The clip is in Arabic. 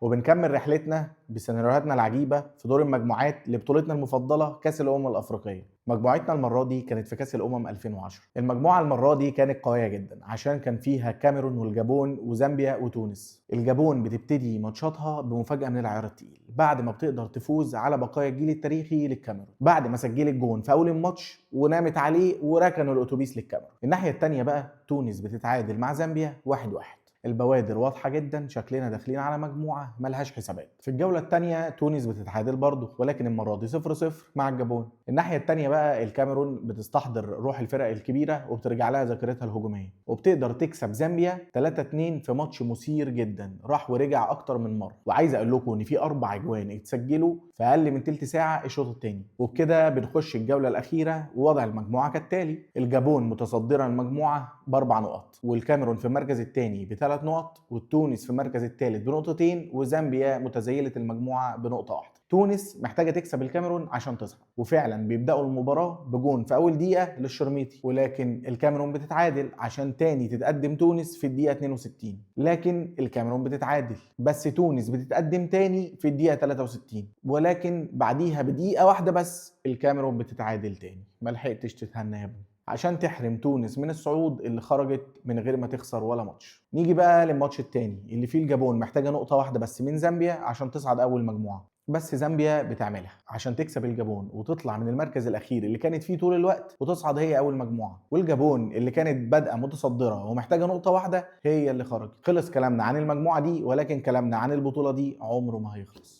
وبنكمل رحلتنا بسيناريوهاتنا العجيبة في دور المجموعات لبطولتنا المفضلة كأس الأمم الأفريقية. مجموعتنا المرة دي كانت في كأس الأمم 2010. المجموعة المرة دي كانت قوية جدا عشان كان فيها كاميرون والجابون وزامبيا وتونس. الجابون بتبتدي ماتشاتها بمفاجأة من العيار التقيل بعد ما بتقدر تفوز على بقايا الجيل التاريخي للكاميرون بعد ما سجلت جون في أول الماتش ونامت عليه وركنوا الأتوبيس للكاميرون. الناحية التانية بقى تونس بتتعادل مع زامبيا 1-1. البوادر واضحة جدا، شكلنا داخلين على مجموعة ملهاش حسابات. في الجولة الثانية تونس بتتعادل برضه ولكن المرة دي 0-0 مع الجابون. الناحية الثانية بقى الكاميرون بتستحضر روح الفرق الكبيرة وبترجع لها ذاكرتها الهجومية وبتقدر تكسب زامبيا 3-2 في ماتش مثير جدا راح ورجع أكتر من مرة. وعايز أقول لكم إن في 4 أجوان اتسجلوا في أقل من تلت ساعة الشوط الثاني. وبكده بنخش الجولة الأخيرة ووضع المجموعة كالتالي: الجابون متصدرة المجموعة ب4 نقط، والكاميرون في المركز الثاني ب3 نقط، وتونس في المركز الثالث بنقطتين، وزامبيا متزيلة المجموعة بنقطة واحدة. تونس محتاجة تكسب الكاميرون عشان تصعد، وفعلا بيبدأوا المباراة بجون في أول دقيقة للشرميطي، ولكن الكاميرون بتتعادل عشان تاني تتقدم تونس في الدقيقة 62. لكن الكاميرون بتتعادل بس تونس بتتقدم تاني في الدقيقة 63، ولكن بعديها بدقيقة واحدة بس الكاميرون بتتعادل تاني. ملحقتش تتهنى يا ابني عشان تحرم تونس من الصعود اللي خرجت من غير ما تخسر ولا ماتش. نيجي بقى للماتش التاني اللي فيه الجابون محتاجة نقطة واحدة بس من زامبيا عشان تصعد أول مجموعة، بس زامبيا بتعملها عشان تكسب الجابون وتطلع من المركز الأخير اللي كانت فيه طول الوقت وتصعد هي أول مجموعة. والجابون اللي كانت بادئة متصدرة ومحتاجة نقطة واحدة هي اللي خرجت. خلص كلامنا عن المجموعة دي، ولكن كلامنا عن البطولة دي عمره ما هيخلص.